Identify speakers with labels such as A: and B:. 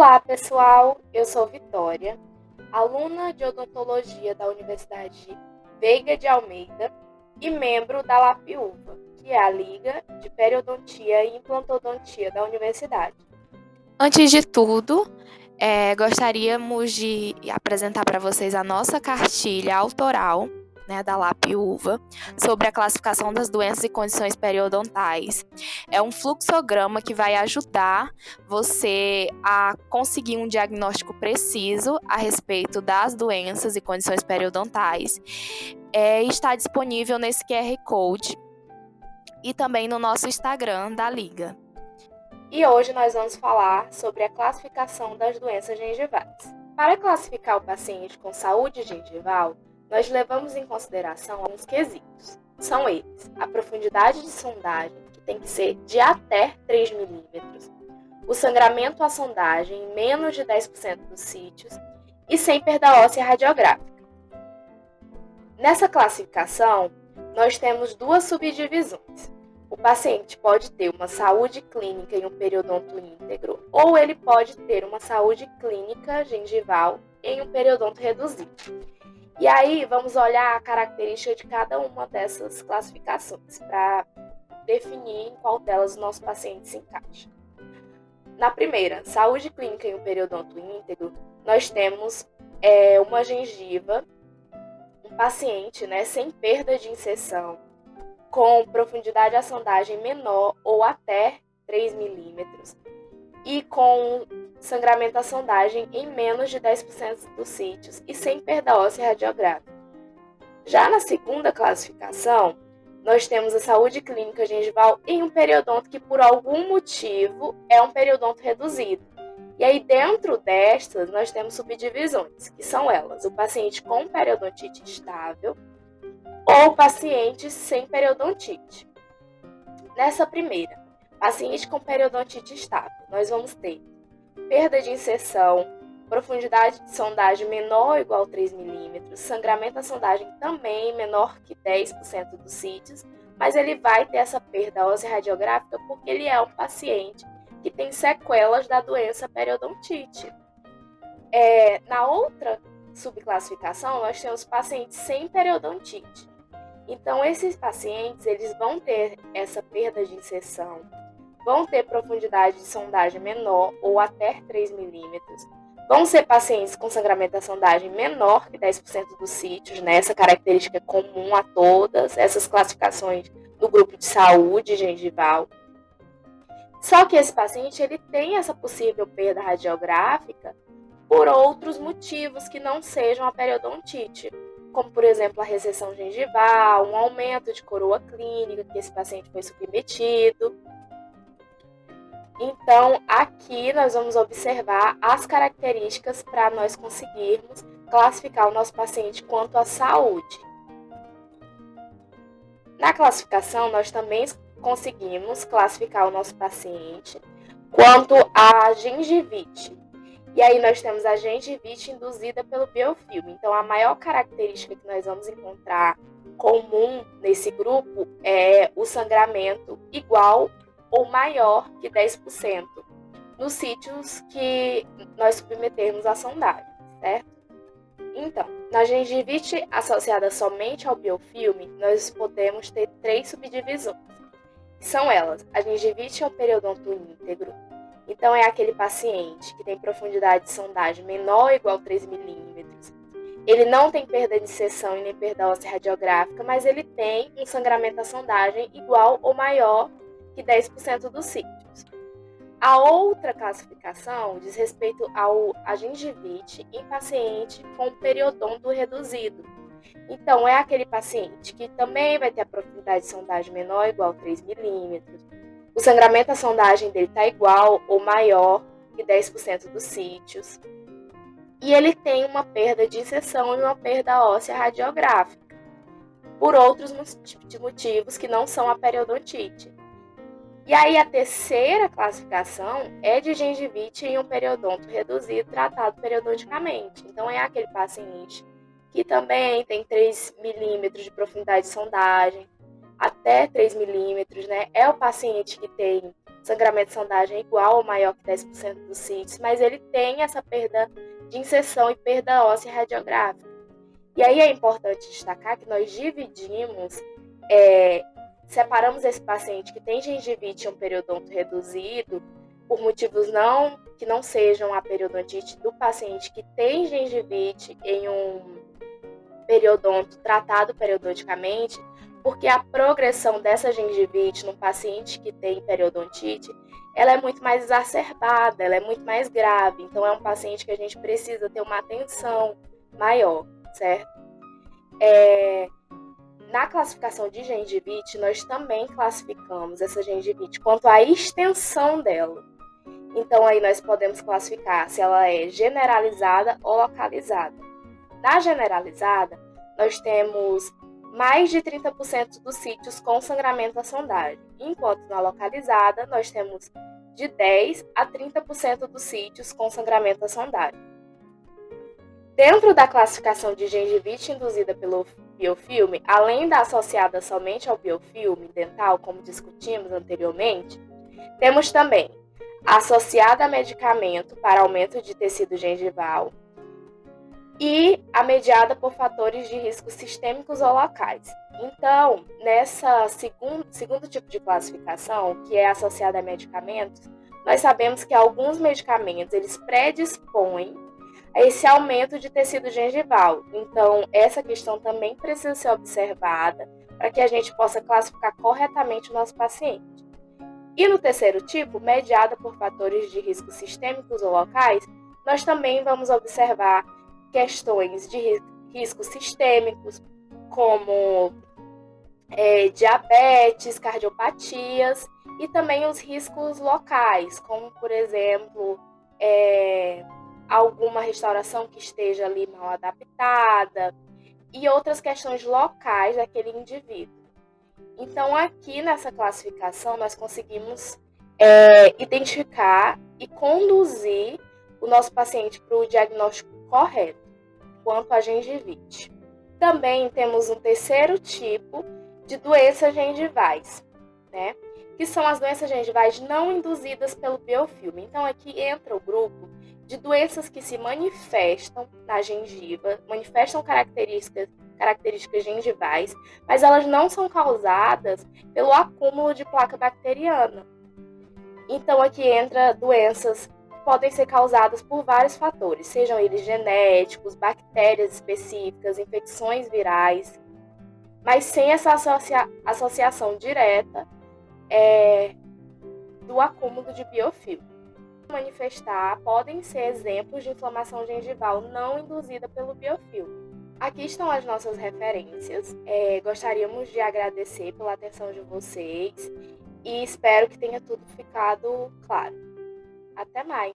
A: Olá, pessoal! Eu sou Vitória, aluna de odontologia da Universidade Veiga de Almeida e membro da LAPIUVA, que é a Liga de Periodontia e Implantodontia da universidade.
B: Antes de tudo, gostaríamos de apresentar para vocês a nossa cartilha autoral, da LAPIUVA, sobre a classificação das doenças e condições periodontais. É um fluxograma que vai ajudar você a conseguir um diagnóstico preciso a respeito das doenças e condições periodontais. Está disponível nesse QR Code e também no nosso Instagram da Liga.
A: E hoje nós vamos falar sobre a classificação das doenças gengivais. Para classificar o paciente com saúde gengival, nós levamos em consideração alguns quesitos. São eles: a profundidade de sondagem, que tem que ser de até 3 milímetros, o sangramento à sondagem em menos de 10% dos sítios e sem perda óssea radiográfica. Nessa classificação, nós temos duas subdivisões. O paciente pode ter uma saúde clínica em um periodonto íntegro ou ele pode ter uma saúde clínica gengival em um periodonto reduzido. E aí, vamos olhar a característica de cada uma dessas classificações para definir em qual delas o nosso paciente se encaixa. Na primeira, saúde clínica em um periodonto íntegro, nós temos uma gengiva, um paciente sem perda de inserção, com profundidade à sondagem menor ou até 3 milímetros e com sangramento à sondagem em menos de 10% dos sítios e sem perda óssea radiográfica. Já na segunda classificação, nós temos a saúde clínica gengival em um periodonto que por algum motivo é um periodonto reduzido. E aí dentro destas nós temos subdivisões, que são elas: o paciente com periodontite estável ou paciente sem periodontite. Nessa primeira, paciente com periodontite estável, nós vamos ter perda de inserção, profundidade de sondagem menor ou igual a 3 milímetros, sangramento à sondagem também menor que 10% dos sítios, mas ele vai ter essa perda óssea radiográfica porque ele é um paciente que tem sequelas da doença periodontite. Na outra subclassificação, nós temos pacientes sem periodontite. Então, esses pacientes, eles vão ter essa perda de inserção, vão ter profundidade de sondagem menor ou até 3 milímetros, vão ser pacientes com sangramento da sondagem menor que 10% dos sítios, essa característica é comum a todas essas classificações do grupo de saúde gengival. Só que esse paciente, ele tem essa possível perda radiográfica por outros motivos que não sejam a periodontite, como, por exemplo, a recessão gengival, um aumento de coroa clínica que esse paciente foi submetido. Então, aqui nós vamos observar as características para nós conseguirmos classificar o nosso paciente quanto à saúde. Na classificação, nós também conseguimos classificar o nosso paciente quanto à gengivite. E aí nós temos a gengivite induzida pelo biofilme. Então, a maior característica que nós vamos encontrar comum nesse grupo é o sangramento igual ou maior que 10% nos sítios que nós submetermos à sondagem, certo? Então, na gengivite associada somente ao biofilme, nós podemos ter 3 subdivisões. São elas: a gengivite é um periodonto íntegro. Então, é aquele paciente que tem profundidade de sondagem menor ou igual a 3 milímetros. Ele não tem perda de inserção e nem perda óssea radiográfica, mas ele tem um sangramento à sondagem igual ou maior que 10% dos sítios. A outra classificação diz respeito à gengivite em paciente com periodonto reduzido. Então, é aquele paciente que também vai ter a profundidade de sondagem menor ou igual a 3 milímetros. O sangramento à sondagem dele está igual ou maior que 10% dos sítios. E ele tem uma perda de inserção e uma perda óssea radiográfica, por outros motivos que não são a periodontite. E aí a terceira classificação é de gengivite em um periodonto reduzido tratado periodonticamente. Então, é aquele paciente que também tem 3 milímetros de profundidade de sondagem, até 3 milímetros, É o paciente que tem sangramento de sondagem igual ou maior que 10% dos sítios, mas ele tem essa perda de inserção e perda óssea radiográfica. E aí é importante destacar que nós dividimos, separamos esse paciente que tem gengivite em um periodonto reduzido, por motivos que não sejam a periodontite, do paciente que tem gengivite em um periodonto tratado periodonticamente, porque a progressão dessa gengivite no paciente que tem periodontite, ela é muito mais exacerbada, ela é muito mais grave. Então, é um paciente que a gente precisa ter uma atenção maior, certo? Na classificação de gengivite, nós também classificamos essa gengivite quanto à extensão dela. Então, aí nós podemos classificar se ela é generalizada ou localizada. Na generalizada, nós temos mais de 30% dos sítios com sangramento da sondagem, enquanto na localizada, nós temos de 10% a 30% dos sítios com sangramento da sondagem. Dentro da classificação de gengivite induzida pelo biofilme, além da associada somente ao biofilme dental, como discutimos anteriormente, temos também a associada a medicamento para aumento de tecido gengival e a mediada por fatores de risco sistêmicos ou locais. Então, nessa segundo tipo de classificação, que é associada a medicamentos, nós sabemos que alguns medicamentos eles predispõem a esse aumento de tecido gengival. Então, essa questão também precisa ser observada para que a gente possa classificar corretamente o nosso paciente. E no terceiro tipo, mediada por fatores de risco sistêmicos ou locais, nós também vamos observar questões de riscos sistêmicos, como diabetes, cardiopatias, e também os riscos locais, como, por exemplo, alguma restauração que esteja ali mal adaptada, e outras questões locais daquele indivíduo. Então, aqui nessa classificação, nós conseguimos identificar e conduzir o nosso paciente para o diagnóstico correto quanto à gengivite. Também temos um terceiro tipo de doenças gengivais, né? Que são as doenças gengivais não induzidas pelo biofilme. Então, aqui entra o grupo de doenças que se manifestam na gengiva, manifestam características gengivais, mas elas não são causadas pelo acúmulo de placa bacteriana. Então, aqui entra doenças que podem ser causadas por vários fatores, sejam eles genéticos, bactérias específicas, infecções virais, mas sem essa associação direta do acúmulo de biofilme. Manifestar podem ser exemplos de inflamação gengival não induzida pelo biofilme. Aqui estão as nossas referências. Gostaríamos de agradecer pela atenção de vocês e espero que tenha tudo ficado claro. Até mais!